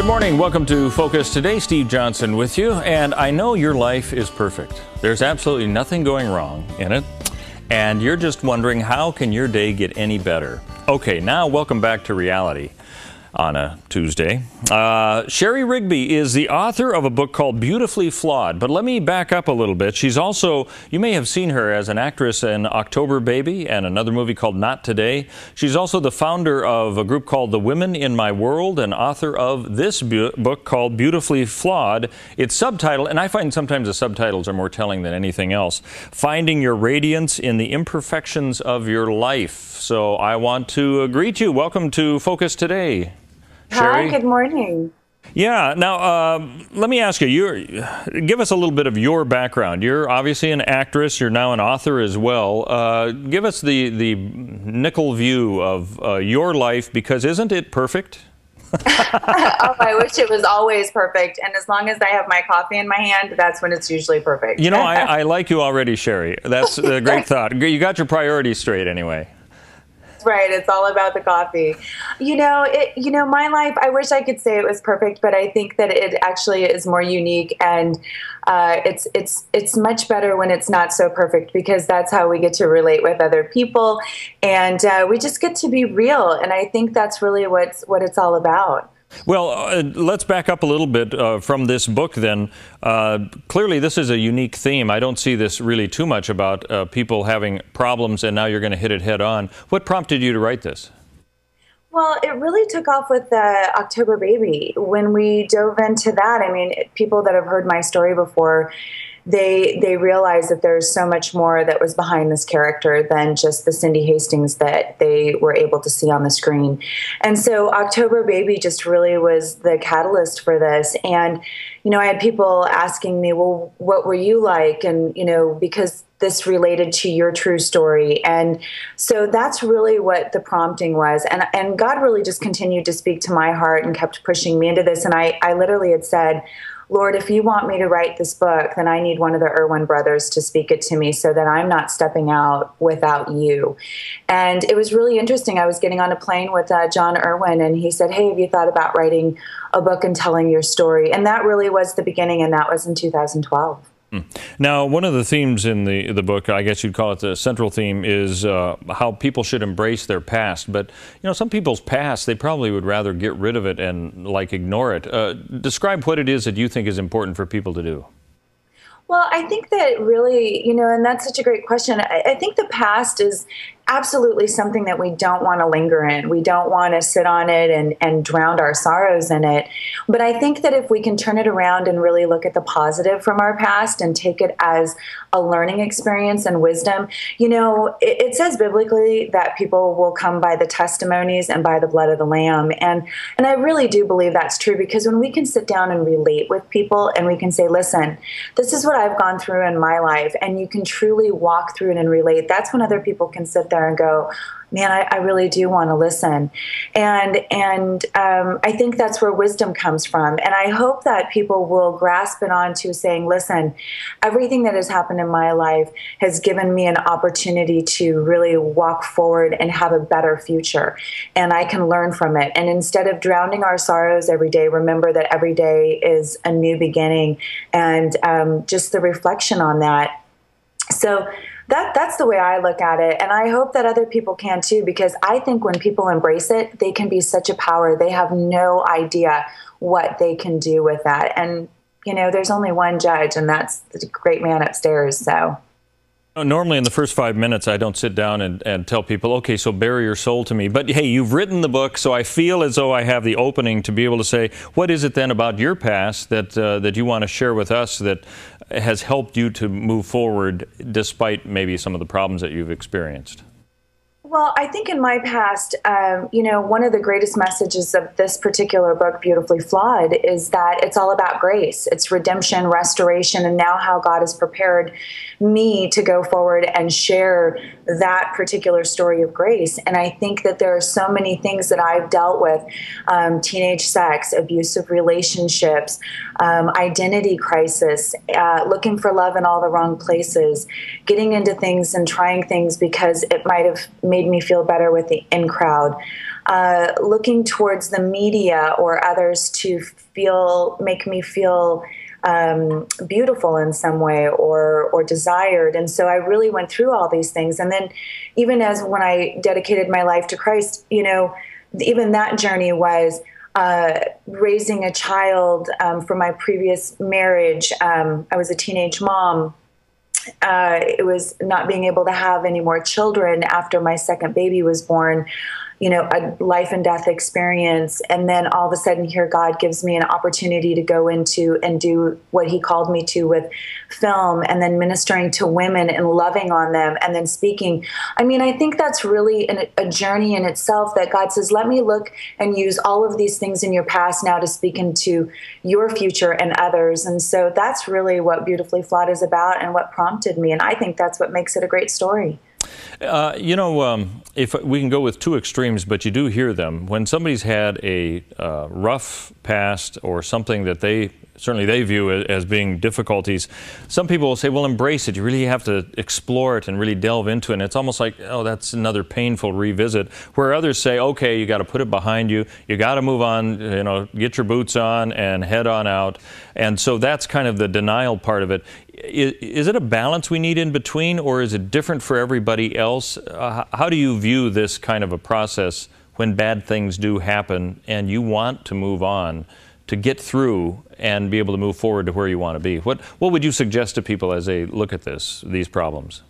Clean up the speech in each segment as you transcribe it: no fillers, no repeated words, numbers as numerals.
Good morning. Welcome to Focus Today. Steve Johnson with you. And I know your life is perfect. There's absolutely nothing going wrong in it. And you're just wondering, how can your day get any better? Okay, now welcome back to reality on a Tuesday. Shari Rigby is the author of a book called Beautifully Flawed. But let me back up a little bit. She's also, you may have seen her as an actress in October Baby and another movie called Not Today. She's also the founder of a group called The Women in My World and author of this book called Beautifully Flawed. It's subtitled, and I find sometimes the subtitles are more telling than anything else, Finding Your Radiance in the Imperfections of Your Life. So I want to greet you. Welcome to Focus Today. Shari? Hi, good morning. Yeah. Now, let me ask you, give us a little bit of your background. You're obviously an actress. You're now an author as well. Give us the nickel view of your life, because isn't it perfect? Oh, I wish it was always perfect. And as long as I have my coffee in my hand, that's when it's usually perfect. You know, I like you already, Shari. That's a great thought. You got your priorities straight anyway. Right. It's all about the coffee. My life, I wish I could say it was perfect, but I think that it actually is more unique, and it's much better when it's not so perfect, because that's how we get to relate with other people, and we just get to be real. And I think that's really what it's all about. Well, let's back up a little bit from this book then. Clearly, this is a unique theme. I don't see this really too much about people having problems, and now you're going to hit it head on. What prompted you to write this? Well, it really took off with October Baby. When we dove into that, I mean, people that have heard my story before, they realize that there's so much more that was behind this character than just the Cindy Hastings that they were able to see on the screen. And so October Baby just really was the catalyst for this. And, I had people asking me, well, what were you like? And, because this related to your true story. And so that's really what the prompting was. And God really just continued to speak to my heart and kept pushing me into this. And I literally had said, Lord, if you want me to write this book, then I need one of the Irwin brothers to speak it to me so that I'm not stepping out without you. And it was really interesting. I was getting on a plane with John Irwin, and he said, hey, have you thought about writing a book and telling your story? And that really was the beginning, and that was in 2012. Now, one of the themes in the book, I guess you'd call it the central theme, is how people should embrace their past. But, some people's past, they probably would rather get rid of it and, ignore it. Describe what it is that you think is important for people to do. Well, I think that really, and that's such a great question. I think the past is absolutely something that we don't want to linger in. We don't want to sit on it and drown our sorrows in it. But I think that if we can turn it around and really look at the positive from our past and take it as a learning experience and wisdom, it says biblically that people will come by the testimonies and by the blood of the Lamb. And I really do believe that's true, because when we can sit down and relate with people and we can say, listen, this is what I've gone through in my life, and you can truly walk through it and relate, that's when other people can sit there and go, man, I really do want to listen. And I think that's where wisdom comes from. And I hope that people will grasp it on to saying, listen, everything that has happened in my life has given me an opportunity to really walk forward and have a better future. And I can learn from it. And instead of drowning our sorrows every day, remember that every day is a new beginning, and just the reflection on that. So that's the way I look at it. And I hope that other people can too, because I think when people embrace it, they can be such a power. They have no idea what they can do with that. And, there's only one judge, and that's the great man upstairs. So normally in the first 5 minutes, I don't sit down and tell people, okay, so bare your soul to me. But hey, you've written the book, so I feel as though I have the opening to be able to say, what is it then about your past that you want to share with us that has helped you to move forward despite maybe some of the problems that you've experienced? Well, I think in my past, one of the greatest messages of this particular book, Beautifully Flawed, is that it's all about grace. It's redemption, restoration, and now how God has prepared me to go forward and share that particular story of grace. And I think that there are so many things that I've dealt with, teenage sex, abusive relationships, identity crisis, looking for love in all the wrong places, getting into things and trying things because it might have made me feel better with the in crowd. looking towards the media or others to make me feel beautiful in some way or desired. And so I really went through all these things. And then even when I dedicated my life to Christ, even that journey was raising a child from my previous marriage. I was a teenage mom. It was not being able to have any more children after my second baby was born, a life and death experience. And then all of a sudden here, God gives me an opportunity to go into and do what he called me to with film, and then ministering to women and loving on them and then speaking. I think that's really a journey in itself, that God says, let me look and use all of these things in your past now to speak into your future and others. And so that's really what Beautifully Flawed is about and what prompted me. And I think that's what makes it a great story. If we can go with two extremes, but you do hear them. When somebody's had a rough past or something that they view as being difficulties, some people will say, well, embrace it. You really have to explore it and really delve into it. And it's almost like, oh, that's another painful revisit. Where others say, okay, you got to put it behind you. You got to move on, get your boots on and head on out. And so that's kind of the denial part of it. Is it a balance we need in between, or is it different for everybody else? How do you view this kind of a process when bad things do happen and you want to move on, to get through and be able to move forward to where you want to be? What would you suggest to people as they look at these problems?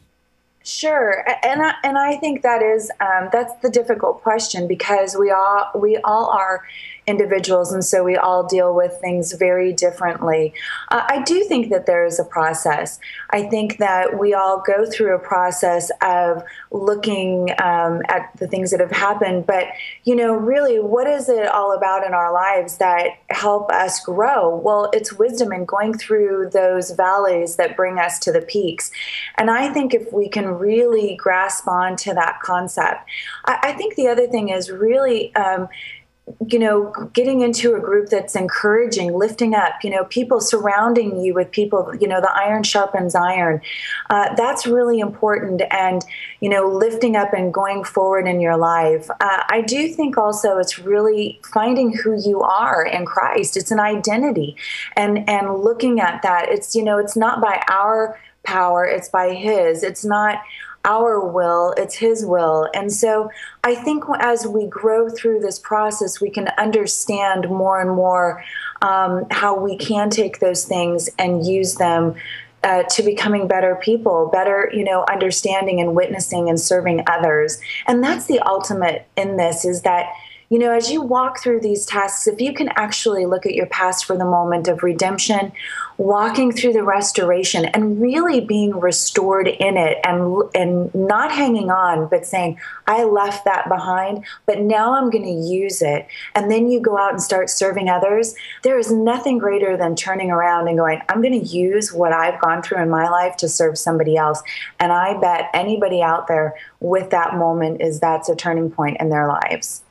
Sure, and I think that's the difficult question, because we all are individuals, and so we all deal with things very differently. I do think that there is a process. I think that we all go through a process of looking at the things that have happened, but really, what is it all about in our lives that help us grow? Well, it's wisdom and going through those valleys that bring us to the peaks. And I think if we can really grasp onto that concept, I think the other thing is really getting into a group that's encouraging, lifting up, people surrounding you with people, the iron sharpens iron. That's really important. And, lifting up and going forward in your life. I do think also it's really finding who you are in Christ. It's an identity, and looking at that. It's, it's not by our power, it's by his. It's not our will, it's his will. And so I think as we grow through this process, we can understand more and more how we can take those things and use them to becoming better people, better, understanding and witnessing and serving others. And that's the ultimate in this, is that as you walk through these tasks, if you can actually look at your past for the moment of redemption, walking through the restoration and really being restored in it, and not hanging on, but saying, I left that behind, but now I'm going to use it. And then you go out and start serving others. There is nothing greater than turning around and going, I'm going to use what I've gone through in my life to serve somebody else. And I bet anybody out there with that moment that's a turning point in their lives.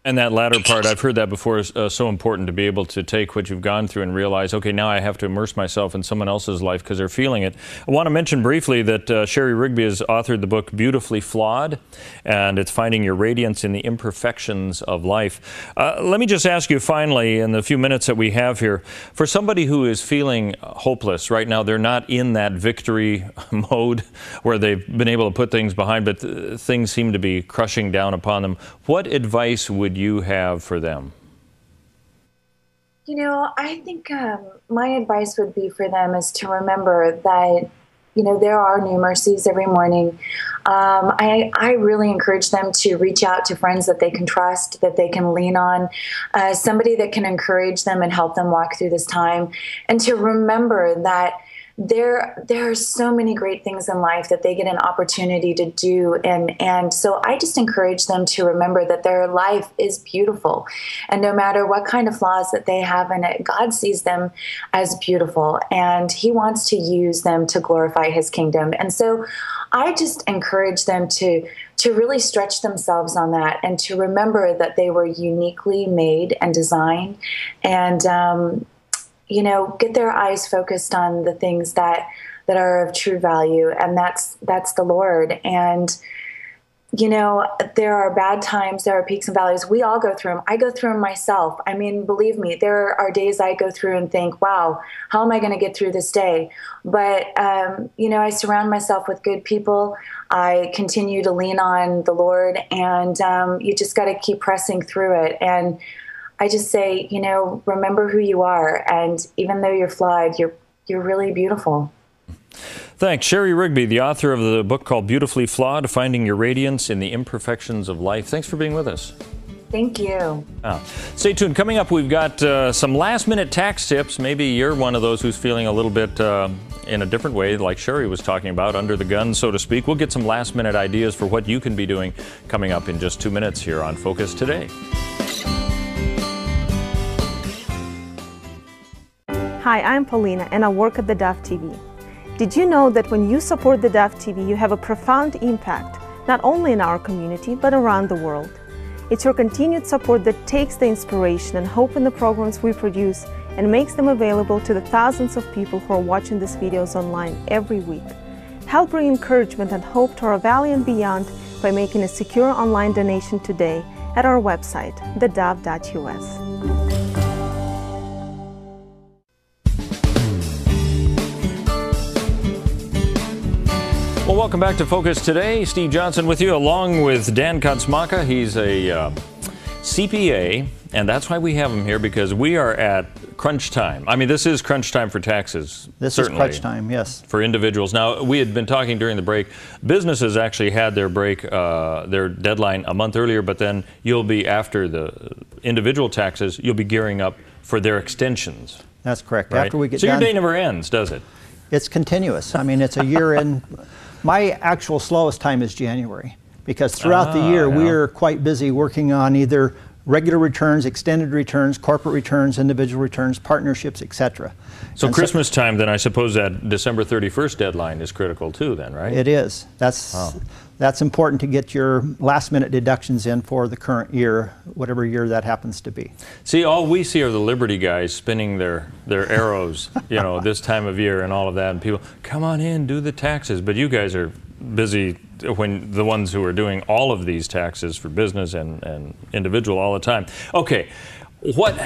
And that latter part, I've heard that before, is so important, to be able to take what you've gone through and realize, okay, now I have to immerse myself in someone else's life because they're feeling it. I want to mention briefly that Shari Rigby has authored the book Beautifully Flawed, and it's finding your radiance in the imperfections of life. Let me just ask you finally, in the few minutes that we have here, for somebody who is feeling hopeless right now, they're not in that victory mode where they've been able to put things behind, but things seem to be crushing down upon them. What advice would you have for them? I think my advice would be for them is to remember that, there are new mercies every morning. I really encourage them to reach out to friends that they can trust, that they can lean on, somebody that can encourage them and help them walk through this time, and to remember that there are so many great things in life that they get an opportunity to do. And so I just encourage them to remember that their life is beautiful. And no matter what kind of flaws that they have in it, God sees them as beautiful, and he wants to use them to glorify his kingdom. And so I just encourage them to really stretch themselves on that, and to remember that they were uniquely made and designed, and get their eyes focused on the things that are of true value, and that's the Lord. And you know, there are bad times, there are peaks and valleys. We all go through them. I go through them myself. I mean, believe me, there are days I go through and think, wow, how am I going to get through this day? But, you know, I surround myself with good people. I continue to lean on the Lord, and you just got to keep pressing through it. And I just say, you know, remember who you are. And even though you're flawed, you're really beautiful. Thanks. Shari Rigby, the author of the book called Beautifully Flawed, Finding Your Radiance in the Imperfections of Life. Thanks for being with us. Thank you. Stay tuned. Coming up, we've got some last-minute tax tips. Maybe you're one of those who's feeling a little bit in a different way, like Shari was talking about, under the gun, so to speak. We'll get some last-minute ideas for what you can be doing coming up in just 2 minutes here on Focus Today. Hi, I'm Paulina, and I work at the Dove TV. Did you know that when you support the Dove TV, you have a profound impact, not only in our community, but around the world? It's your continued support that takes the inspiration and hope in the programs we produce and makes them available to the thousands of people who are watching these videos online every week. Help bring encouragement and hope to our valley and beyond by making a secure online donation today at our website, thedove.us. Well, welcome back to Focus Today. Steve Johnson with you, along with Dan Kosmatka. He's a CPA, and that's why we have him here, because we are at crunch time. I mean, this is crunch time for taxes. This certainly, is crunch time, yes. For individuals. Now, we had been talking during the break. Businesses actually had their break, their deadline a month earlier, but then you'll be, after the individual taxes, you'll be gearing up for their extensions. That's correct. Right? After we get so done, your day never ends, does it? It's continuous. I mean, it's a year in. My actual slowest time is January, because throughout the year we are quite busy working on either regular returns, extended returns, corporate returns, individual returns, partnerships, etc. So Christmas time, then, I suppose that December 31st deadline is critical too, then, right? It is. That's important to get your last-minute deductions in for the current year, whatever year that happens to be. See, all we see are the Liberty guys spinning their arrows, you know, this time of year and all of that, and people, come on in, do the taxes. But you guys are busy, when the ones who are doing all of these taxes for business and individual all the time. Okay, what,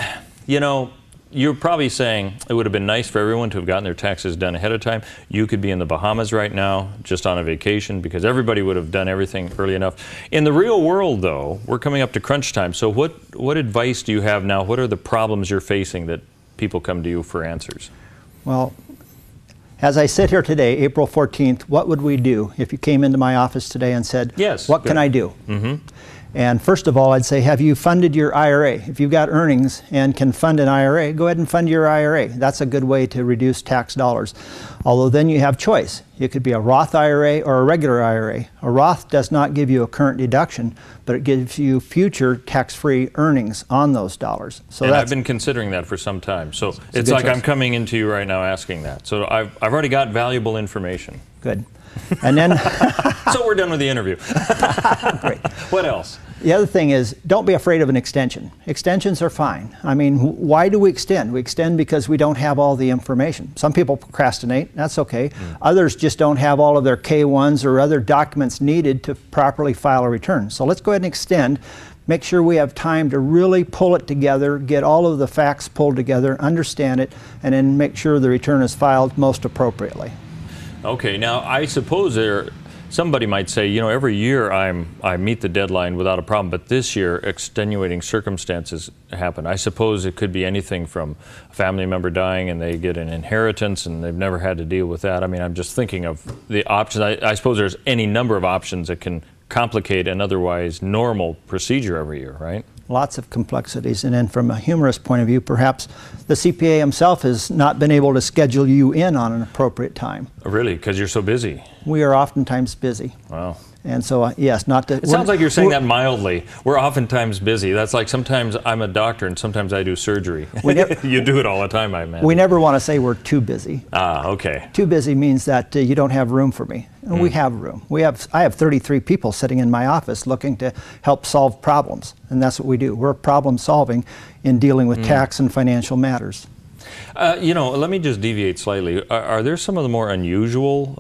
you know, you're probably saying it would have been nice for everyone to have gotten their taxes done ahead of time. You could be in the Bahamas right now, just on a vacation, because everybody would have done everything early enough. In the real world, though, we're coming up to crunch time. So what advice do you have now? What are the problems you're facing that people come to you for answers? Well, as I sit here today, April 14th, what would we do if you came into my office today and said, yes, what can I do? Mm-hmm. And first of all, I'd say, have you funded your IRA? If you've got earnings and can fund an IRA, go ahead and fund your IRA. That's a good way to reduce tax dollars. Although then you have choice. It could be a Roth IRA or a regular IRA. A Roth does not give you a current deduction, but it gives you future tax-free earnings on those dollars. So and I've been considering that for some time. So it's like choice. I'm coming into you right now asking that. So I've already got valuable information. Good. And then so we're done with the interview. Great. What else? The other thing is, don't be afraid of an extension. Extensions are fine. I mean, why do we extend? We extend because we don't have all the information. Some people procrastinate, that's okay. Others just don't have all of their K-1s or other documents needed to properly file a return. So let's go ahead and extend. Make sure we have time to really pull it together, get all of the facts pulled together, understand it, and then make sure the return is filed most appropriately. Okay, now I suppose somebody might say, you know, every year I meet the deadline without a problem, but this year extenuating circumstances happen. I suppose it could be anything from a family member dying and they get an inheritance and they've never had to deal with that. I mean, I'm just thinking of the options. I suppose there's any number of options that can complicate an otherwise normal procedure every year, right? Lots of complexities. And then from a humorous point of view, perhaps the CPA himself has not been able to schedule you in on an appropriate time. Really? Because you're so busy? We are oftentimes busy. Wow. And so, yes, not to... It sounds like you're saying that mildly. We're oftentimes busy. That's like sometimes I'm a doctor and sometimes I do surgery. You do it all the time, I imagine. We never want to say we're too busy. Ah, okay. Too busy means that you don't have room for me. And we have room. I have 33 people sitting in my office looking to help solve problems. And that's what we do. We're problem solving in dealing with tax and financial matters. You know, let me just deviate slightly. Are there some of the more unusual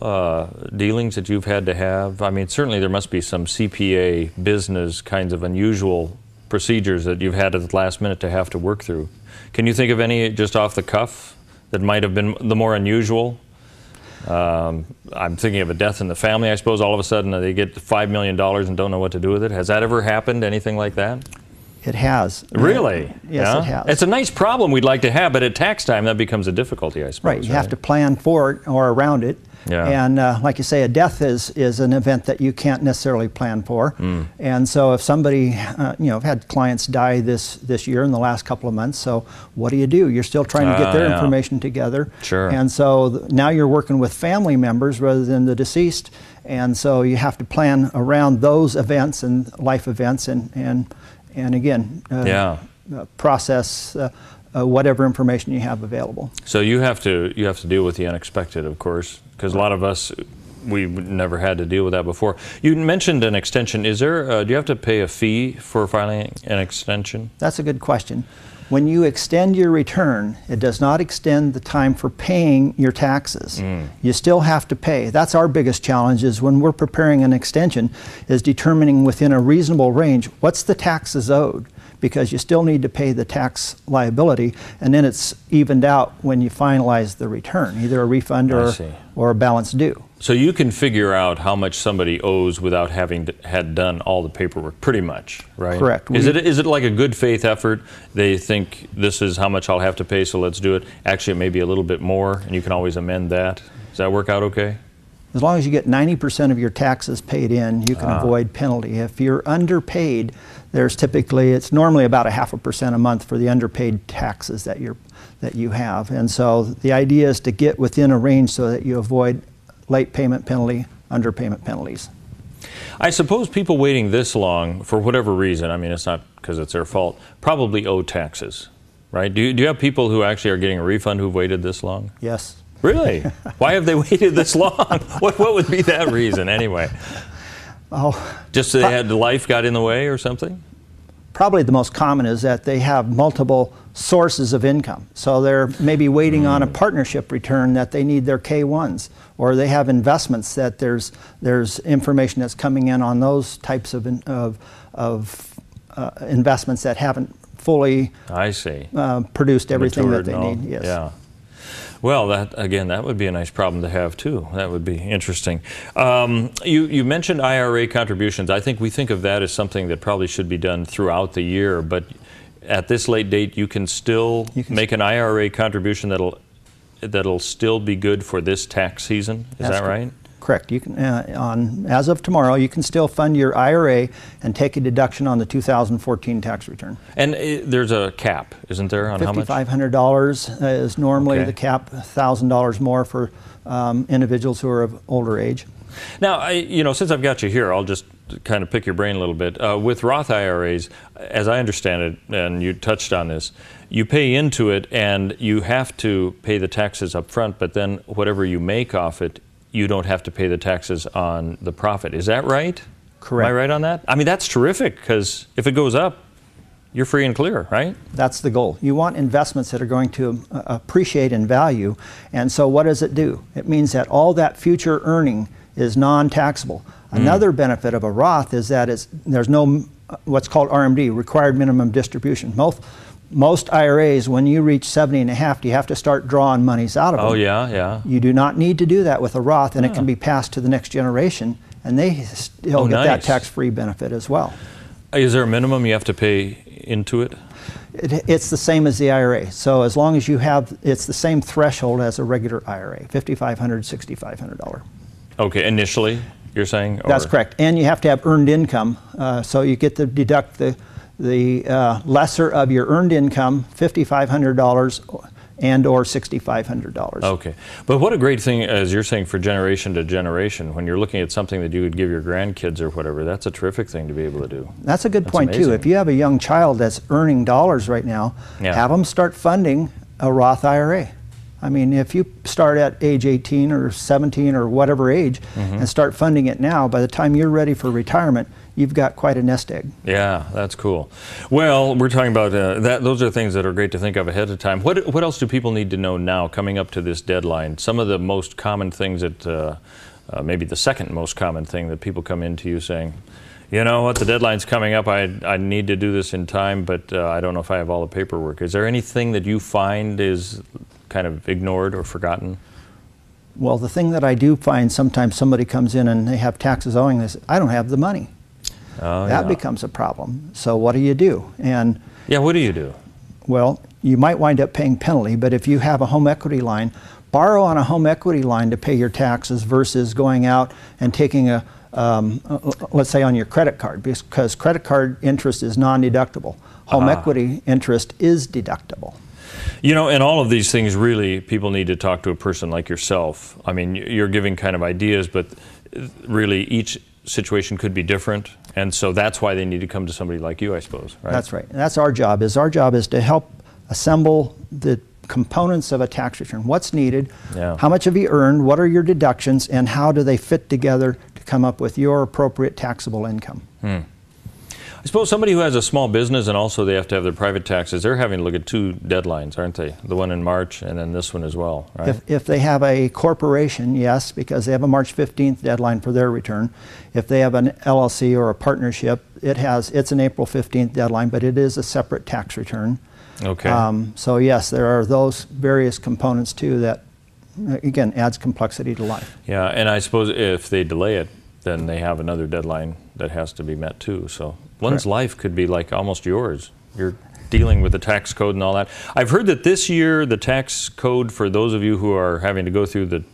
dealings that you've had to have? I mean, certainly there must be some CPA business kinds of unusual procedures that you've had at the last minute to have to work through. Can you think of any just off the cuff that might have been the more unusual? I'm thinking of a death in the family. I suppose all of a sudden they get $5 million and don't know what to do with it. Has that ever happened, anything like that? It has. Really? Yes, yeah? It has. It's a nice problem we'd like to have, but at tax time that becomes a difficulty, I suppose. Right, you have to plan for it or around it. Yeah. And like you say, a death is an event that you can't necessarily plan for. And so if somebody, you know, I've had clients die this year in the last couple of months, so what do? You're still trying to get their information together. Sure. And so now you're working with family members rather than the deceased, and so you have to plan around those events and life events and again, process whatever information you have available. So you have to deal with the unexpected, of course, because a lot of us, we've never had to deal with that before. You mentioned an extension. Is there? Do you have to pay a fee for filing an extension? That's a good question. When you extend your return, it does not extend the time for paying your taxes. You still have to pay. That's our biggest challenge, is when we're preparing an extension, is determining within a reasonable range what's the taxes owed, because you still need to pay the tax liability, and then it's evened out when you finalize the return, either a refund or a balance due. So you can figure out how much somebody owes without having had done all the paperwork, pretty much, right? Correct. Is it like a good faith effort? They think this is how much I'll have to pay, so let's do it. Actually, it may be a little bit more, and you can always amend that. Does that work out okay? As long as you get 90% of your taxes paid in, you can avoid penalty. If you're underpaid, there's typically, it's normally about 0.5% a month for the underpaid taxes that you have. And so the idea is to get within a range so that you avoid late payment penalty, underpayment penalties. I suppose people waiting this long, for whatever reason, I mean, it's not because it's their fault, probably owe taxes, right? Do you have people who actually are getting a refund who've waited this long? Yes. Really? Why have they waited this long? What would be that reason anyway? Oh, just they had life got in the way or something? Probably the most common is that they have multiple sources of income. So they're maybe waiting on a partnership return that they need their K-1s, or they have investments that there's information that's coming in on those types of investments that haven't fully produced everything that they need. Yes. Yeah. Well, that would be a nice problem to have too. That would be interesting. You mentioned IRA contributions. I think we think of that as something that probably should be done throughout the year, but at this late date, you can still make an IRA contribution that'll still be good for this tax season. Is that right? Correct. You can, as of tomorrow, you can still fund your IRA and take a deduction on the 2014 tax return. And there's a cap, isn't there, on how much? $5,500 is normally the cap. $1,000 more for individuals who are of older age. Now, since I've got you here, I'll just kind of pick your brain a little bit. With Roth IRAs, as I understand it, and you touched on this, you pay into it and you have to pay the taxes up front, but then whatever you make off it, you don't have to pay the taxes on the profit. Is that right? Correct. Am I right on that? I mean, that's terrific, because if it goes up, you're free and clear, right? That's the goal. You want investments that are going to appreciate in value. And so what does it do? It means that all that future earning is non-taxable. Another benefit of a Roth is that there's no what's called RMD, required minimum distribution. Most IRAs, when you reach 70 and a half, you have to start drawing monies out of them. Oh, yeah. You do not need to do that with a Roth, and it can be passed to the next generation, and they still get that tax-free benefit as well. Is there a minimum you have to pay into it? It's the same as the IRA. So as long as you have, it's the same threshold as a regular IRA, $5,500, $6,500. Okay, initially, you're saying? That's correct. And you have to have earned income, so you get to deduct the lesser of your earned income, $5,500 and or $6,500. Okay, but what a great thing, as you're saying, for generation to generation, when you're looking at something that you would give your grandkids or whatever, that's a terrific thing to be able to do. That's a good point too. If you have a young child that's earning dollars right now, have them start funding a Roth IRA. I mean, if you start at age 18 or 17 or whatever age and start funding it now, by the time you're ready for retirement, you've got quite a nest egg. Yeah, that's cool. Well, we're talking about that. Those are things that are great to think of ahead of time. What else do people need to know now coming up to this deadline? Some of the most common things that, maybe the second most common thing that people come into you saying, you know what, the deadline's coming up, I need to do this in time, but I don't know if I have all the paperwork. Is there anything that you find is kind of ignored or forgotten? Well, the thing that I do find, sometimes somebody comes in and they have taxes owing this, I don't have the money. Oh, that becomes a problem. So what do you do? And yeah, what do you do? Well, you might wind up paying penalty, but if you have a home equity line, borrow on a home equity line to pay your taxes versus going out and taking a, let's say on your credit card, because credit card interest is non-deductible. Home equity interest is deductible. You know, and all of these things, really, people need to talk to a person like yourself. I mean, you're giving kind of ideas, but really each situation could be different, and so that's why they need to come to somebody like you, I suppose, right? That's right. And that's our job. Our job is to help assemble the components of a tax return. What's needed, how much have you earned, what are your deductions, and how do they fit together to come up with your appropriate taxable income. I suppose somebody who has a small business and also they have to have their private taxes, they're having to look at two deadlines, aren't they? The one in March and then this one as well, right? If they have a corporation, yes, because they have a March 15th deadline for their return. If they have an LLC or a partnership, it's an April 15th deadline, but it is a separate tax return. Okay. So yes, there are those various components too that, again, adds complexity to life. Yeah, and I suppose if they delay it, then they have another deadline that has to be met too. So one's life could be like almost yours. You're dealing with the tax code and all that. I've heard that this year the tax code, for those of you who are having to go through the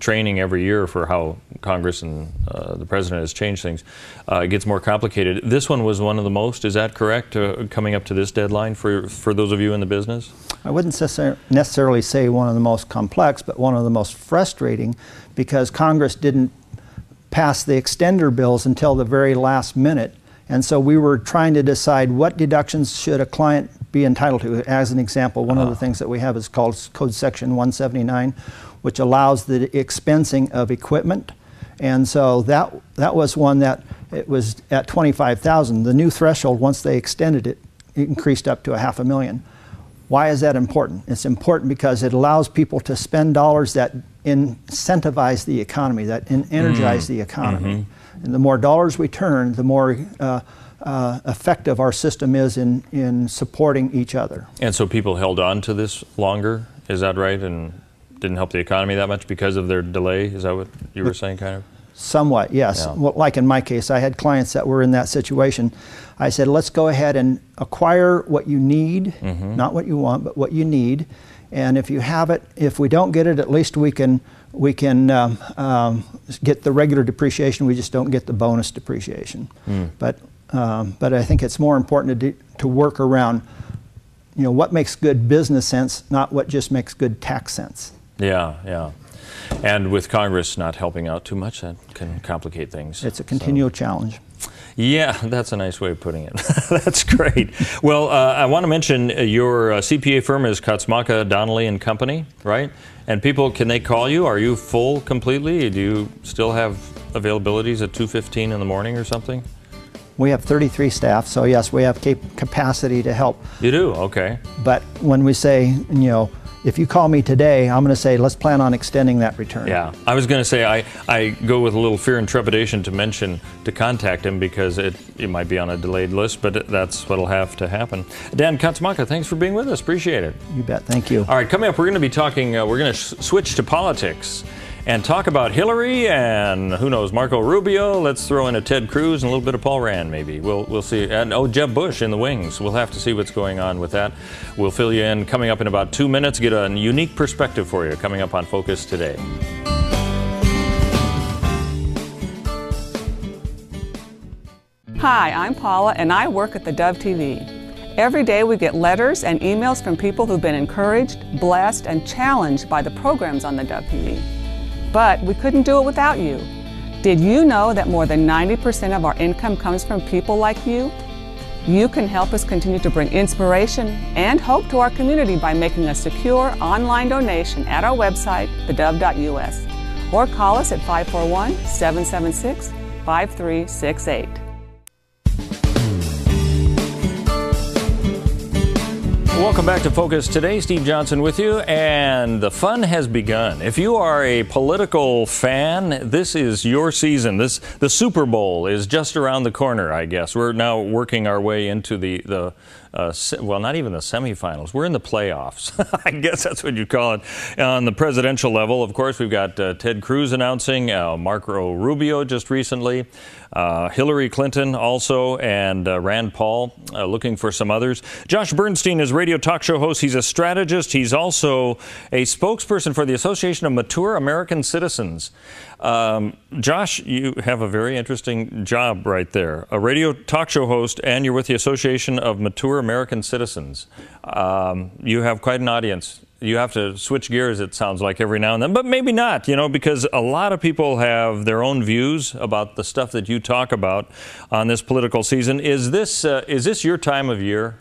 training every year for how Congress and the President has changed things, it gets more complicated. This one was one of the most, is that correct, coming up to this deadline for those of you in the business? I wouldn't necessarily say one of the most complex, but one of the most frustrating, because Congress didn't pass the extender bills until the very last minute. And so we were trying to decide what deductions should a client be entitled to. As an example, one of the things that we have is called Code Section 179, which allows the expensing of equipment. And so that was one that it was at $25,000. The new threshold, once they extended it, it increased up to $500,000. Why is that important? It's important because it allows people to spend dollars that incentivize the economy, that energize the economy. And the more dollars we turn, the more effective our system is in supporting each other. And so people held on to this longer, is that right? And didn't help the economy that much because of their delay? Is that what you were saying, kind of? Somewhat, yes. Yeah. Well, like in my case, I had clients that were in that situation. I said, let's go ahead and acquire what you need, not what you want, but what you need. And if you have it, if we don't get it, at least we can get the regular depreciation. We just don't get the bonus depreciation. But I think it's more important to work around, you know, what makes good business sense, not what just makes good tax sense. Yeah, yeah. And with Congress not helping out too much, that can complicate things. It's a continual challenge. Yeah, that's a nice way of putting it. That's great. Well, I want to mention your CPA firm is Kosmatka, Donnelly Company, right? And people, can they call you? Are you full completely? Do you still have availabilities at 2:15 in the morning or something? We have 33 staff, so yes, we have capacity to help. You do? Okay. But when we say, you know, if you call me today, I'm going to say, let's plan on extending that return. Yeah, I was going to say, I go with a little fear and trepidation to mention to contact him because it might be on a delayed list, but that's what'll have to happen. Dan Kosmatka, thanks for being with us. Appreciate it. You bet. Thank you. All right, coming up, we're going to be talking, we're going to switch to politics and talk about Hillary and, who knows, Marco Rubio. Let's throw in a Ted Cruz and a little bit of Paul Rand, maybe. We'll see. And, oh, Jeb Bush in the wings. We'll have to see what's going on with that. We'll fill you in coming up in about 2 minutes, get a unique perspective for you coming up on Focus Today. Hi, I'm Paula, and I work at the Dove TV. Every day we get letters and emails from people who've been encouraged, blessed, and challenged by the programs on the Dove TV. But we couldn't do it without you. Did you know that more than 90% of our income comes from people like you? You can help us continue to bring inspiration and hope to our community by making a secure online donation at our website, thedove.us, or call us at 541-776-5368. Welcome back to Focus Today. Steve Johnson with you, and the fun has begun. If you are a political fan, this is your season. The Super Bowl is just around the corner, I guess. We're now working our way into the well, not even the semifinals. We're in the playoffs. I guess that's what you call it. On the presidential level, of course, we've got Ted Cruz announcing, Marco Rubio just recently, Hilary Clinton also, and Rand Paul looking for some others. Josh Bernstein is radio talk show host. He's a strategist. He's also a spokesperson for the Association of Mature American Citizens. Josh, you have a very interesting job right there. A radio talk show host, and you're with the Association of Mature American Citizens. You have quite an audience. You have to switch gears, it sounds like, every now and then, but maybe not, you know, because a lot of people have their own views about the stuff that you talk about on this political season. Is this your time of year?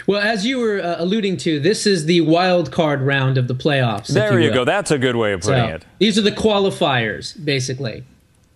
Well, as you were alluding to, this is the wild card round of the playoffs. There you go. That's a good way of putting it. These are the qualifiers, basically.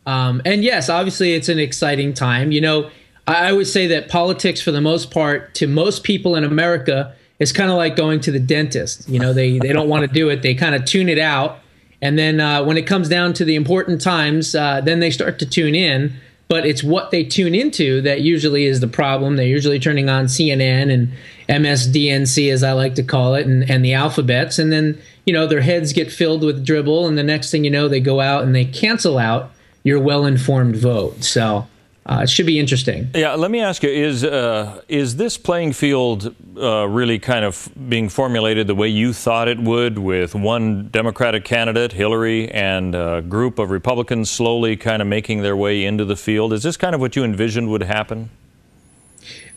And yes, obviously, it's an exciting time. You know, I always say that politics, for the most part, to most people in America, is kind of like going to the dentist. You know, they don't want to do it. They kind of tune it out. And then when it comes down to the important times, then they start to tune in. But it's what they tune into that usually is the problem. They're usually turning on CNN and MSDNC, as I like to call it, and the alphabets. And then, you know, their heads get filled with dribble. And the next thing you know, they go out and they cancel out your well-informed vote. So it should be interesting. Yeah, let me ask you, is this playing field really kind of being formulated the way you thought it would, with one Democratic candidate, Hillary, and a group of Republicans slowly kind of making their way into the field? Is this kind of what you envisioned would happen?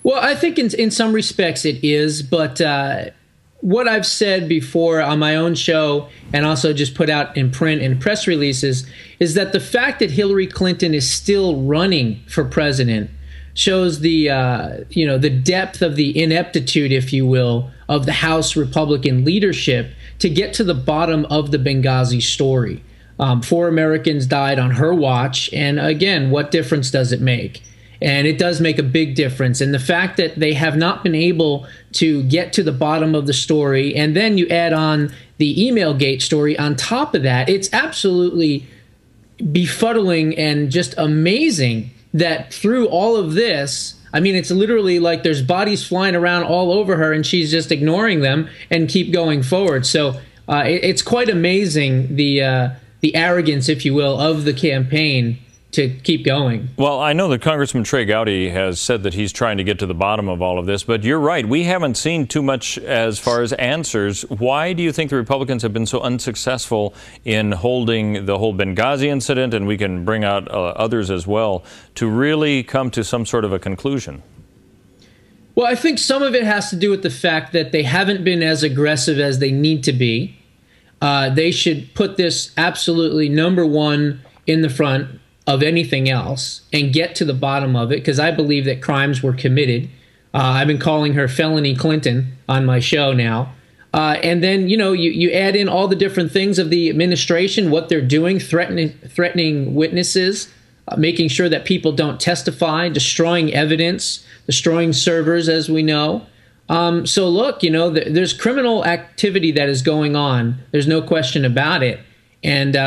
Well, I think in some respects it is, but what I've said before on my own show and also just put out in print and press releases is that the fact that Hillary Clinton is still running for president shows the you know, the depth of the ineptitude, if you will, of the House Republican leadership to get to the bottom of the Benghazi story. 4 Americans died on her watch, and again, what difference does it make? And it does make a big difference. And the fact that they have not been able to get to the bottom of the story, and then you add on the Emailgate story on top of that, it's absolutely befuddling and just amazing that through all of this, I mean, it's literally like there's bodies flying around all over her and she's just ignoring them and keep going forward. So it's quite amazing, the arrogance, if you will, of the campaign to keep going. Well, I know that Congressman Trey Gowdy has said that he's trying to get to the bottom of all of this, but you're right. We haven't seen too much as far as answers. Why do you think the Republicans have been so unsuccessful in holding the whole Benghazi incident, and we can bring out others as well, to really come to some sort of a conclusion? Well, I think some of it has to do with the fact that they haven't been as aggressive as they need to be. They should put this absolutely #1 in the front of anything else and get to the bottom of it, because I believe that crimes were committed. I've been calling her Felony Clinton on my show now. And then, you know, you add in all the different things of the administration, what they're doing, threatening witnesses, making sure that people don't testify, destroying evidence, destroying servers, as we know. So look, you know, there's criminal activity that is going on. There's no question about it. And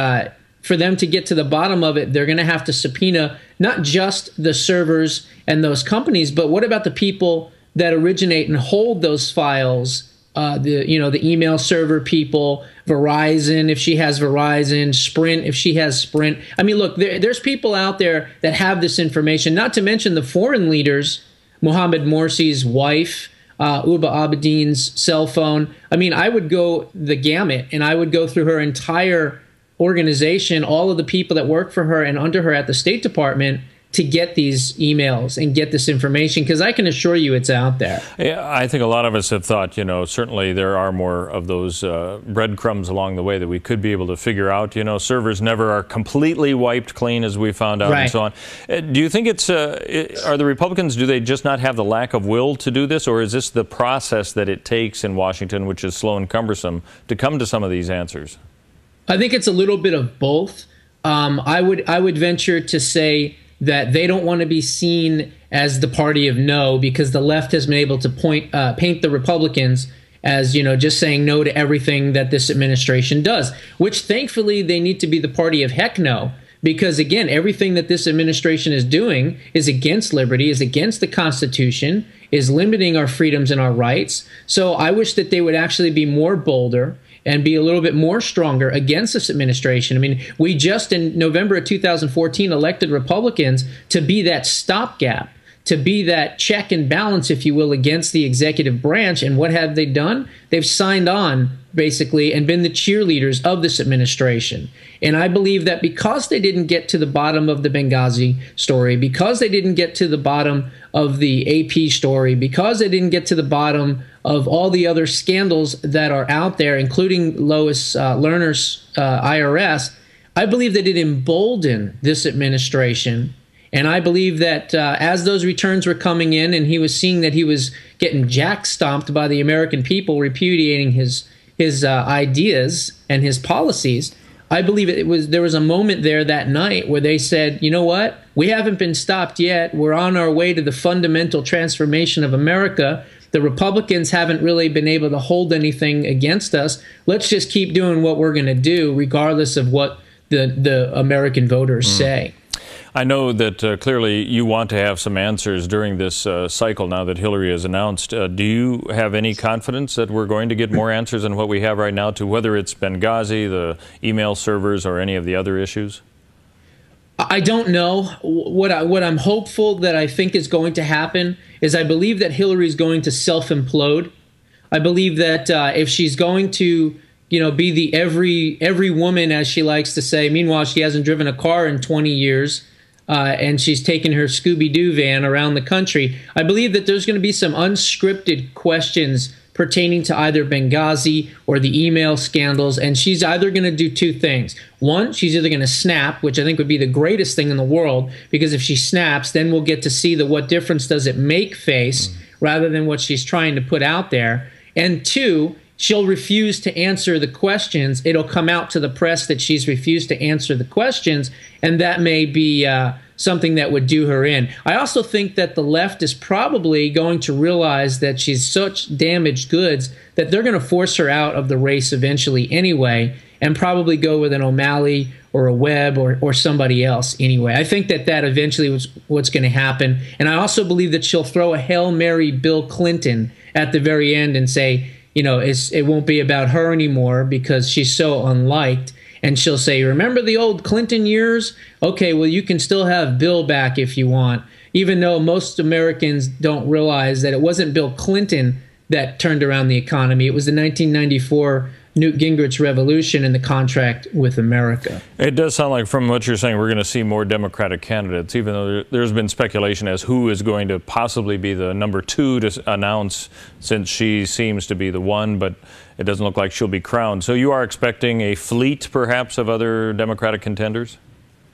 for them to get to the bottom of it, they're going to have to subpoena not just the servers and those companies, but what about the people that originate and hold those files? The email server people, Verizon, if she has Verizon, Sprint, if she has Sprint. I mean, look, there's people out there that have this information, not to mention the foreign leaders, Mohammed Morsi's wife, Uba Abedin's cell phone. I mean, I would go the gamut, and I would go through her entire organization, all of the people that work for her and under her at the State Department, to get these emails and get this information, because I can assure you it's out there. Yeah, I think a lot of us have thought, you know, certainly there are more of those breadcrumbs along the way that we could be able to figure out. You know, servers never are completely wiped clean, as we found out, and so on. Do you think it's, are the Republicans, do they just not have the lack of will to do this, or is this the process that it takes in Washington, which is slow and cumbersome, to come to some of these answers? I think it's a little bit of both. I would venture to say that they don't want to be seen as the party of no, because the left has been able to paint the Republicans as, you know, just saying no to everything that this administration does, which thankfully they need to be the party of heck no, because again, everything that this administration is doing is against liberty, is against the Constitution, is limiting our freedoms and our rights. So I wish that they would actually be more bolder and be a little bit more stronger against this administration. I mean, we just in November of 2014 elected Republicans to be that stopgap, to be that check and balance, if you will, against the executive branch. And what have they done? They've signed on, basically, and been the cheerleaders of this administration. And I believe that because they didn't get to the bottom of the Benghazi story, because they didn't get to the bottom of the AP story, because they didn't get to the bottom of all the other scandals that are out there, including Lois Lerner's IRS, I believe that it emboldened this administration. And I believe that as those returns were coming in and he was seeing that he was getting jack-stomped by the American people, repudiating his ideas and his policies, I believe there was a moment there that night where they said, you know what, we haven't been stopped yet. We're on our way to the fundamental transformation of America. The Republicans haven't really been able to hold anything against us. Let's just keep doing what we're going to do, regardless of what the American voters say. I know that clearly you want to have some answers during this cycle now that Hillary has announced. Do you have any confidence that we're going to get more answers than what we have right now, to whether it's Benghazi, the email servers, or any of the other issues? I don't know. What I'm hopeful that I think is going to happen is I believe that Hillary is going to self-implode. I believe that if she's going to, you know, be the every woman, as she likes to say, meanwhile she hasn't driven a car in 20 years, and she's taken her Scooby-Doo van around the country, I believe that there's going to be some unscripted questions pertaining to either Benghazi or the email scandals, and she's either going to do two things. One, she's either going to snap, which I think would be the greatest thing in the world, because if she snaps, then we'll get to see the what difference does it make face rather than what she's trying to put out there. And two, she'll refuse to answer the questions. It'll come out to the press that she's refused to answer the questions, and that may be something that would do her in. I also think that the left is probably going to realize that she's such damaged goods that they're going to force her out of the race eventually anyway, and probably go with an O'Malley or a Webb or somebody else anyway. I think that eventually was what's going to happen. And I also believe that she'll throw a Hail Mary Bill Clinton at the very end and say, you know, it won't be about her anymore because she's so unliked. And she'll say, remember the old Clinton years? Okay, well, you can still have Bill back if you want, even though most Americans don't realize that it wasn't Bill Clinton that turned around the economy. It was the 1994 Newt Gingrich revolution and the contract with America. It does sound like, from what you're saying, we're going to see more Democratic candidates, even though there's been speculation as who is going to possibly be the number two to announce, since she seems to be the one, but it doesn't look like she'll be crowned. So you are expecting a fleet, perhaps, of other Democratic contenders?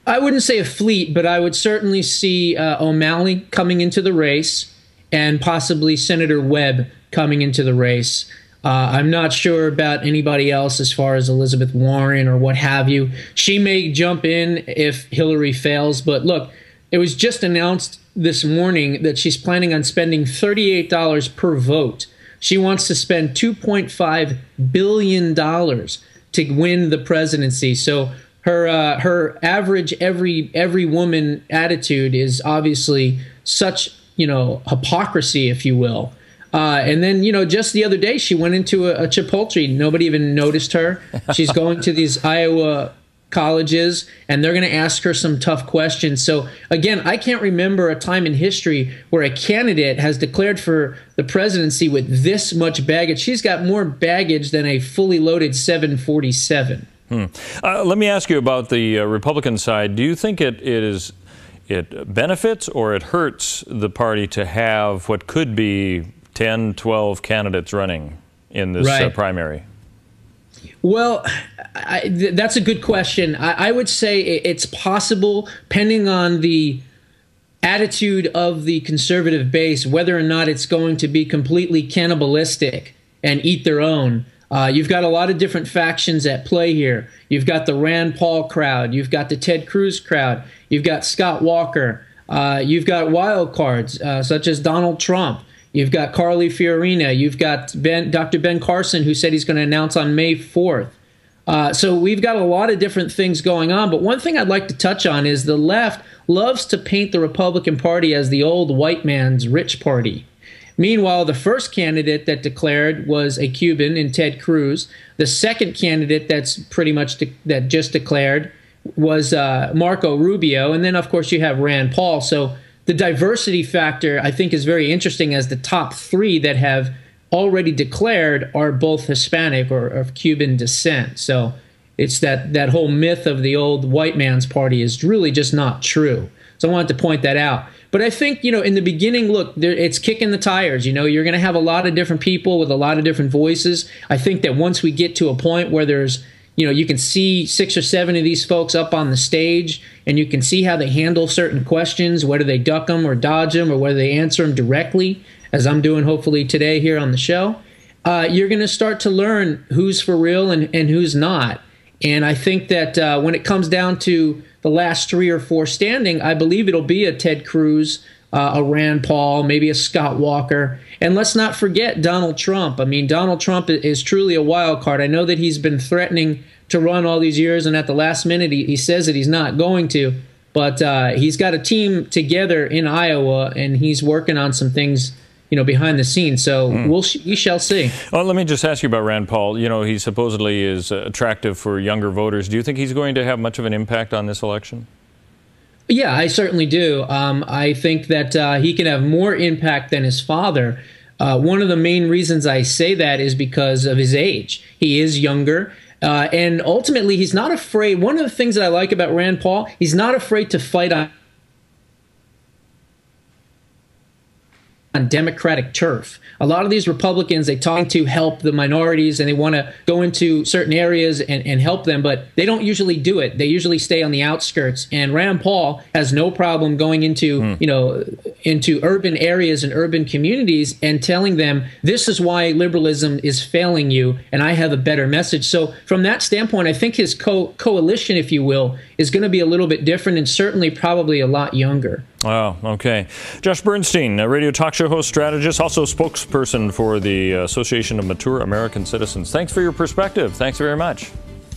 I wouldn't say a fleet, but I would certainly see O'Malley coming into the race and possibly Senator Webb coming into the race. I'm not sure about anybody else as far as Elizabeth Warren or what have you. She may jump in if Hillary fails, but look, it was just announced this morning that she's planning on spending $38 per vote. She wants to spend $2.5 billion to win the presidency. So her average every woman attitude is obviously such, you know, hypocrisy, if you will. And then, you know, just the other day, she went into a Chipotle. Nobody even noticed her. She's going to these Iowa colleges, and they're going to ask her some tough questions. So, again, I can't remember a time in history where a candidate has declared for the presidency with this much baggage. She's got more baggage than a fully loaded 747. Let me ask you about the Republican side. Do you think it is it benefits or it hurts the party to have what could be 10, 12 candidates running in this primary? Well, that's a good question. I would say it's possible, depending on the attitude of the conservative base, whether or not it's going to be completely cannibalistic and eat their own. You've got a lot of different factions at play here. You've got the Rand Paul crowd. You've got the Ted Cruz crowd. You've got Scott Walker. You've got wild cards such as Donald Trump. You've got Carly Fiorina. You've got Dr. Ben Carson, who said he's going to announce on May 4th. So we've got a lot of different things going on. But one thing I'd like to touch on is the left loves to paint the Republican Party as the old white man's rich party. Meanwhile, the first candidate that declared was a Cuban in Ted Cruz. The second candidate that's pretty much that just declared was Marco Rubio. And then, of course, you have Rand Paul. So the diversity factor, I think, is very interesting, as the top three that have already declared are both Hispanic or of Cuban descent. So it's that whole myth of the old white man's party is really just not true. So I wanted to point that out. But I think, in the beginning, look, it's kicking the tires. You're going to have a lot of different people with a lot of different voices. I think that once we get to a point where there's, you can see 6 or 7 of these folks up on the stage, and you can see how they handle certain questions, whether they duck them or dodge them, or whether they answer them directly, as I'm doing hopefully today here on the show. You're going to start to learn who's for real and who's not. And I think that when it comes down to the last 3 or 4 standing, I believe it'll be a Ted Cruz, a Rand Paul, maybe a Scott Walker. And let's not forget Donald Trump. I mean, Donald Trump is truly a wild card. I know that he's been threatening to run all these years, and at the last minute he says that he's not going to. But he's got a team together in Iowa, and he's working on some things behind the scenes. So we shall see. Well, let me just ask you about Rand Paul. He supposedly is attractive for younger voters. Do you think he's going to have much of an impact on this election? Yeah, I certainly do. I think that he can have more impact than his father. One of the main reasons I say that is because of his age. He is younger. And ultimately, he's not afraid. One of the things that I like about Rand Paul, he's not afraid to fight on Democratic turf. A lot of these Republicans, they talk to help the minorities, and they want to go into certain areas and help them, but they don't usually do it. They usually stay on the outskirts. And Rand Paul has no problem going into, into urban areas and urban communities and telling them, this is why liberalism is failing you, and I have a better message. So from that standpoint, I think his coalition, if you will, is going to be a little bit different, and certainly probably a lot younger. Wow, okay. Josh Bernstein, a radio talk show host, strategist, also spokesperson for the Association of Mature American Citizens. Thanks for your perspective. Thanks very much.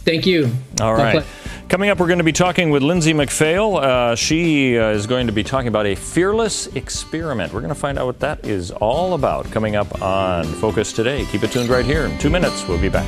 Thank you. All right. Coming up, we're going to be talking with Lindsay McPhail. She is going to be talking about a fearless experiment. We're going to find out what that is all about coming up on Focus Today. Keep it tuned right here. In 2 minutes, we'll be back.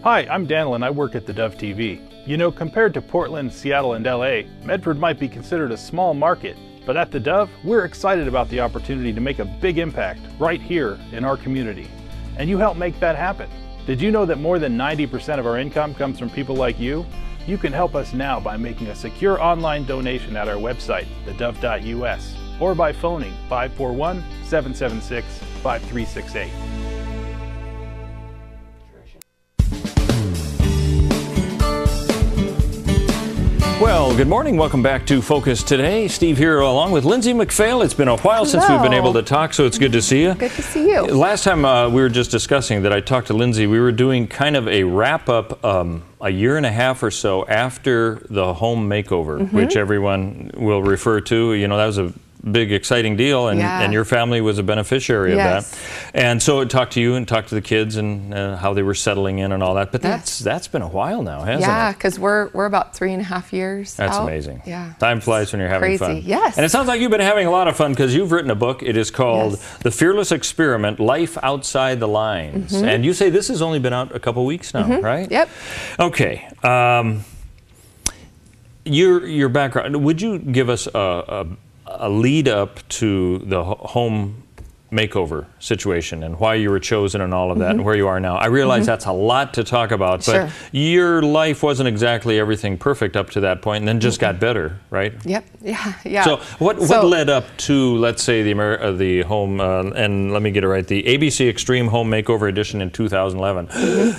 Hi, I'm Daniel and I work at the Dove TV. Compared to Portland, Seattle, and LA, Medford might be considered a small market, but at the Dove, we're excited about the opportunity to make a big impact right here in our community. And you help make that happen. Did you know that more than 90% of our income comes from people like you? You can help us now by making a secure online donation at our website, thedove.us, or by phoning 541-776-5368. Well, good morning. Welcome back to Focus Today. Steve here along with Lindsay McPhail. It's been a while since we've been able to talk, so it's good to see you. Good to see you. Last time we were just discussing that I talked to Lindsay, we were doing kind of a wrap-up a year and a half or so after the home makeover, which everyone will refer to. That was a big, exciting deal, and your family was a beneficiary of that. And so it talked to you and talked to the kids and how they were settling in and all that. But that's been a while now, hasn't it? Yeah, because we're about 3.5 years That's out. amazing. Yeah. Time flies when you're having fun. Crazy, yes. And it sounds like you've been having a lot of fun because you've written a book. It is called The Fearless Experiment, Life Outside the Lines. And you say this has only been out a couple weeks now, right? Yep. Okay. Your background, would you give us a lead up to the home makeover situation and why you were chosen and all of that and where you are now. I realize that's a lot to talk about, but your life wasn't exactly everything perfect up to that point and then just got better, right? Yep. Yeah. So what led up to, let's say, the home, and let me get it right, the ABC Extreme Home Makeover Edition in 2011?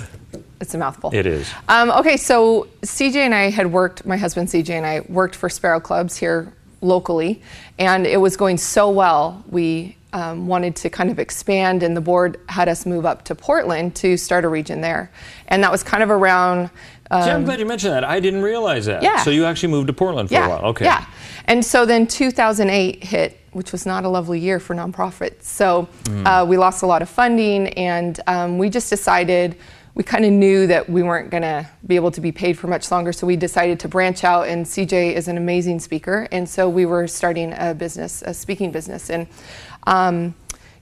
It's a mouthful. It is. Okay, so CJ and I had worked, my husband CJ and I worked for Sparrow Clubs here locally, and it was going so well. We wanted to kind of expand, and the board had us move up to Portland to start a region there. And that was kind of around... I'm glad you mentioned that. I didn't realize that. Yeah. So you actually moved to Portland for a while. Okay. Yeah. And so then 2008 hit, which was not a lovely year for nonprofits. So we lost a lot of funding, and we just decided, we kind of knew that we weren't going to be able to be paid for much longer, so we decided to branch out, and CJ is an amazing speaker, and so we were starting a business, a speaking business. And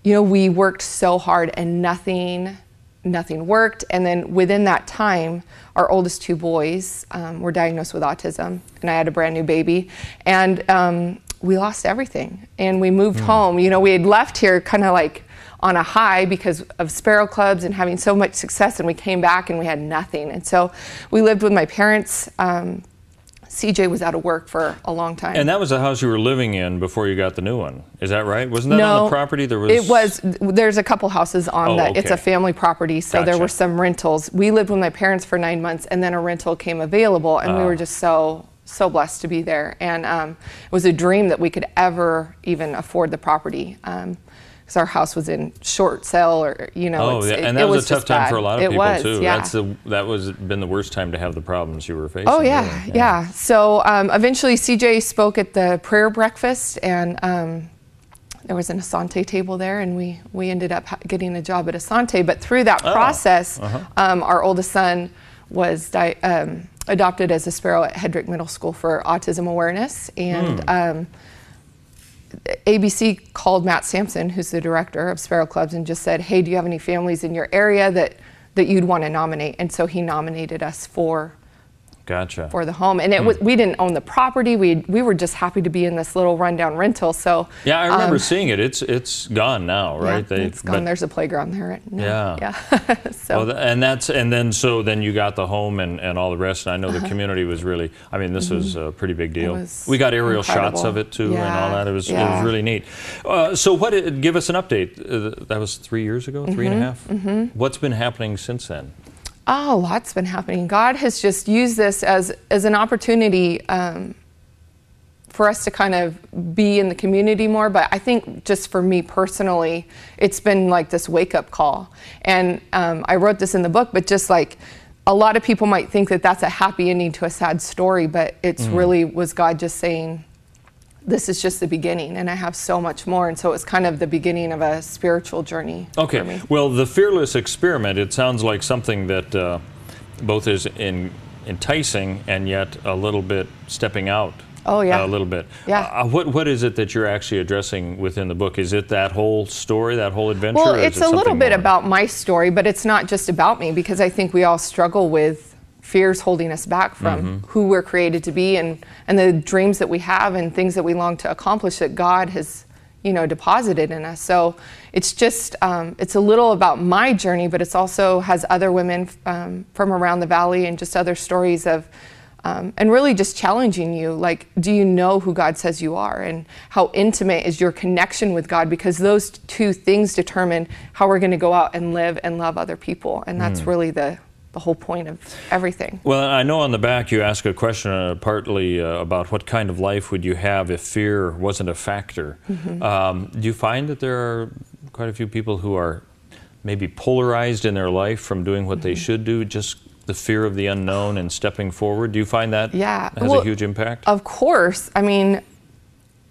you know, we worked so hard and nothing worked. And then within that time, our oldest two boys were diagnosed with autism, and I had a brand new baby. And we lost everything. And we moved home. You know, we had left here kind of like on a high because of Sparrow Clubs and having so much success, and we came back and we had nothing. And so we lived with my parents. CJ was out of work for a long time. And that was the house you were living in before you got the new one. Is that right? Wasn't that on the property? There's a couple houses on that. Okay. It's a family property, so there were some rentals. We lived with my parents for 9 months, and then a rental came available, and we were just so blessed to be there. And it was a dream that we could ever even afford the property. Because our house was in short sale, or and that was a tough time for a lot of people too. Yeah. That was been the worst time to have the problems you were facing. Oh yeah, yeah. So eventually, CJ spoke at the prayer breakfast, and there was an Asante table there, and we ended up getting a job at Asante. But through that process, our oldest son was adopted as a Sparrow at Hedrick Middle School for autism awareness, and. ABC called Matt Sampson, who's the director of Sparrow Clubs, and just said, hey, do you have any families in your area that you'd want to nominate? And so he nominated us for the home. And we didn't own the property. We were just happy to be in this little rundown rental. So yeah, I remember seeing it. It's gone now, right? Yeah, it's gone. There's a playground there. Yeah. So well, then you got the home and all the rest. And I know the community was really. I mean, this was a pretty big deal. We got aerial shots of it too, and all that. It was really neat. So give us an update. That was 3 years ago, 3.5. What's been happening since then? Oh, lots been happening. God has just used this as an opportunity for us to kind of be in the community more. But I think just for me personally, it's been like this wake-up call. And I wrote this in the book, but just like a lot of people might think that that's a happy ending to a sad story, but it's really was God just saying, this is just the beginning, and I have so much more. And so it's kind of the beginning of a spiritual journey for me. Well, the Fearless Experiment, it sounds like something that both is enticing and yet a little bit stepping out. Oh, yeah. A little bit. Yeah. What is it that you're actually addressing within the book? Is it that whole story, that whole adventure? Well, it's a little bit about my story, but it's not just about me, because I think we all struggle with fears holding us back from who we're created to be, and the dreams that we have and things that we long to accomplish that God has, deposited in us. So it's just, it's a little about my journey, but it's also has other women from around the valley and just other stories of, and really just challenging you, like, do you know who God says you are, and how intimate is your connection with God? Because those two things determine how we're going to go out and live and love other people, and that's really the whole point of everything. Well, I know on the back you ask a question partly about what kind of life would you have if fear wasn't a factor. Do you find that there are quite a few people who are maybe polarized in their life from doing what they should do, just the fear of the unknown and stepping forward? Do you find that has a huge impact? Of course. I mean,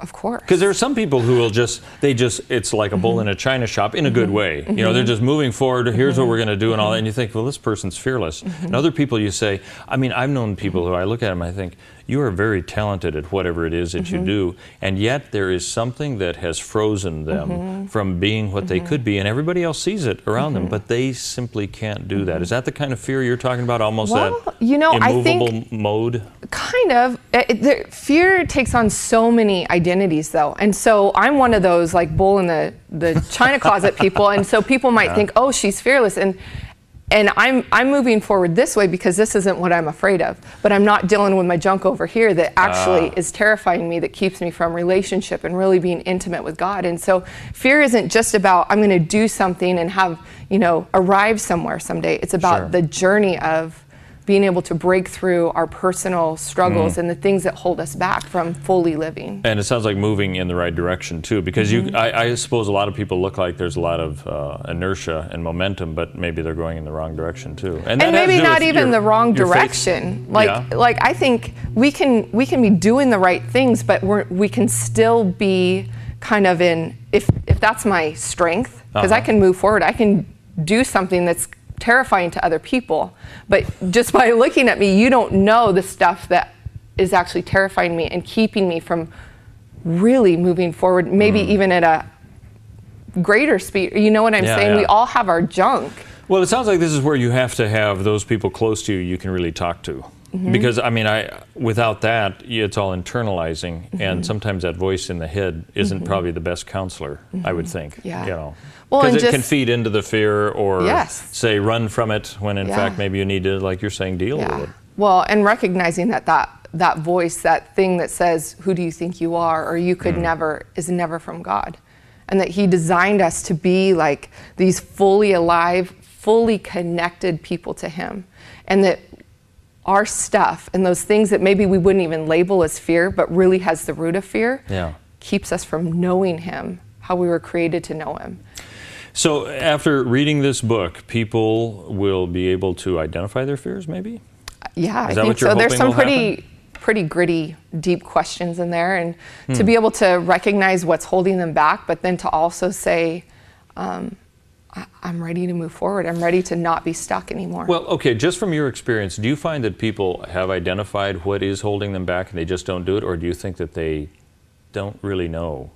of course. Because there are some people who will it's like a bull in a china shop in a good way. They're just moving forward, here's what we're going to do and all that. And you think, well, this person's fearless. And other people you say, I mean, I've known people who I look at them, I think, you are very talented at whatever it is that you do. And yet there is something that has frozen them from being what they could be. And everybody else sees it around them, but they simply can't do that. Is that the kind of fear you're talking about? Almost that immovable I think mode? Kind of. Fear takes on so many identities. identities though. And so I'm one of those like bull in the china closet people. And so people might think, oh, she's fearless. And I'm moving forward this way because this isn't what I'm afraid of. But I'm not dealing with my junk over here that actually is terrifying me, that keeps me from relationship and really being intimate with God. And so fear isn't just about I'm going to do something and have, arrive somewhere someday. It's about the journey of being able to break through our personal struggles and the things that hold us back from fully living. And it sounds like moving in the right direction too, because I suppose a lot of people look like there's a lot of inertia and momentum, but maybe they're going in the wrong direction too. And maybe not even the wrong direction. Like I think we can be doing the right things, but we can still be kind of in, if that's my strength, because I can move forward, I can do something that's terrifying to other people, but just by looking at me, you don't know the stuff that is actually terrifying me and keeping me from really moving forward, maybe even at a greater speed. You know what I'm saying? We all have our junk. Well, it sounds like this is where you have to have those people close to you can really talk to. Because I mean, without that, it's all internalizing, and sometimes that voice in the head isn't probably the best counselor. I would think. Well, because it can feed into the fear, or say run from it, when in fact maybe you need to, like you're saying, deal with it. Well, and recognizing that voice, that thing that says, "Who do you think you are?" or "You could never," is never from God, and that He designed us to be like these fully alive, fully connected people to Him, and that our stuff and those things that maybe we wouldn't even label as fear, but really has the root of fear, keeps us from knowing Him, how we were created to know Him. So after reading this book, people will be able to identify their fears, maybe? Yeah, I think so. There's some pretty gritty, deep questions in there, and to be able to recognize what's holding them back, but then to also say, I'm ready to move forward. I'm ready to not be stuck anymore. Well, okay, just from your experience, do you find that people have identified what is holding them back and they just don't do it, or do you think that they don't really know?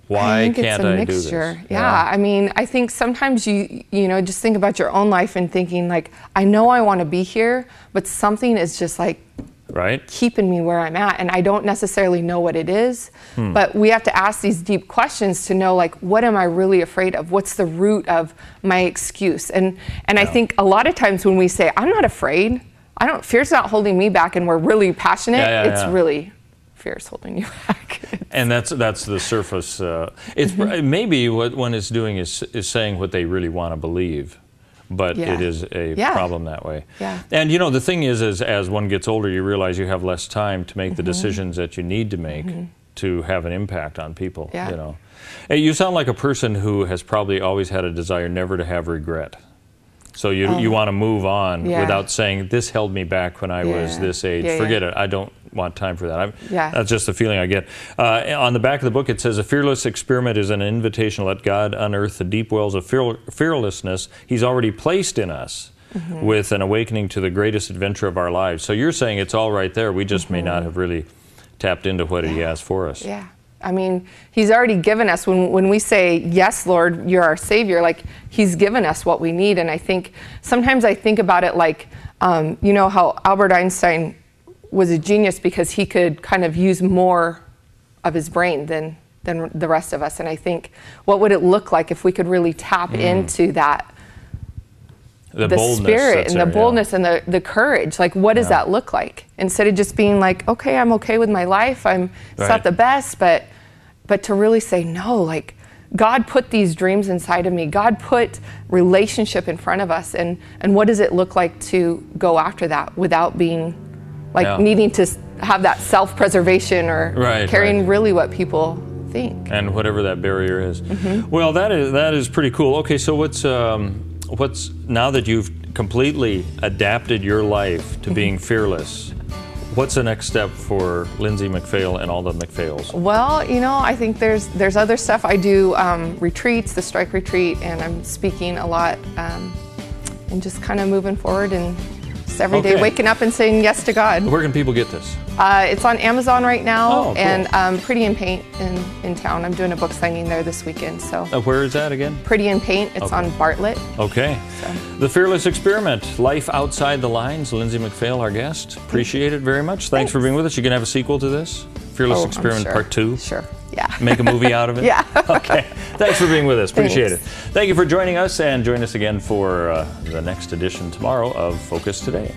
Why can't I do this? Yeah, I mean, I think sometimes you just think about your own life and thinking like, I know I want to be here, but something is just like keeping me where I'm at, and I don't necessarily know what it is. But we have to ask these deep questions to know, like, what am I really afraid of? What's the root of my excuse? And I think a lot of times when we say, I'm not afraid, fear's not holding me back, and we're really passionate, it's really fear's holding you back. And that's the surface. It's maybe what one is doing is saying what they really want to believe. But it is a problem that way. And the thing is as one gets older, you realize you have less time to make the decisions that you need to make to have an impact on people. You sound like a person who has probably always had a desire never to have regret. So you want to move on without saying, this held me back when I was this age. Forget it. I don't want time for that. That's just the feeling I get. On the back of the book, it says, a fearless experiment is an invitation to let God unearth the deep wells of fearlessness He's already placed in us with an awakening to the greatest adventure of our lives. So you're saying it's all right there. We just may not have really tapped into what He has for us. I mean, He's already given us, when we say, yes, Lord, you're our Savior, like He's given us what we need. And I think, sometimes I think about it like, you know how Albert Einstein was a genius because he could kind of use more of his brain than the rest of us. And I think, what would it look like if we could really tap into that, the spirit and the boldness and the courage? Like, what does that look like? Instead of just being like, okay, I'm okay with my life, it's not the best, but to really say, no, like, God put these dreams inside of me. God put relationship in front of us, and what does it look like to go after that without being like needing to have that self-preservation or caring really what people think, and whatever that barrier is. Well, that is pretty cool. Okay, so what's now that you've completely adapted your life to being fearless, what's the next step for Lindsay McPhail and all the McPhails? Well, I think there's other stuff. I do retreats, the Strike Retreat, and I'm speaking a lot, and just kind of moving forward and just every day waking up and saying yes to God. Where can people get this? It's on Amazon right now, cool. And Pretty in Paint in town. I'm doing a book signing there this weekend. So where is that again? Pretty in Paint. It's on Bartlett. Okay. So. The Fearless Experiment, Life Outside the Lines. Lindsay McPhail, our guest. Appreciate it very much. Thanks for being with us. You going to have a sequel to this? Fearless Experiment Part 2? Sure. Yeah. Make a movie out of it? Yeah. Okay. Thanks for being with us. Appreciate Thanks. it. Thank you for joining us, and join us again for the next edition tomorrow of Focus Today.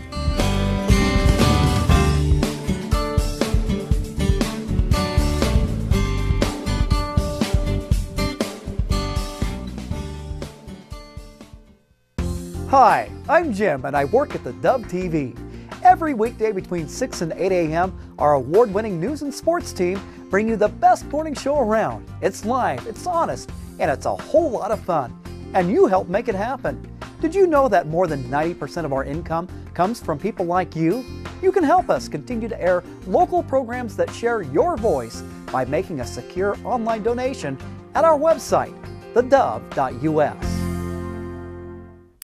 Hi, I'm Jim and I work at the Dove TV. Every weekday between 6 and 8 a.m., our award-winning news and sports team bring you the best morning show around. It's live, it's honest, and it's a whole lot of fun. And you help make it happen. Did you know that more than 90% of our income comes from people like you? You can help us continue to air local programs that share your voice by making a secure online donation at our website, thedove.us.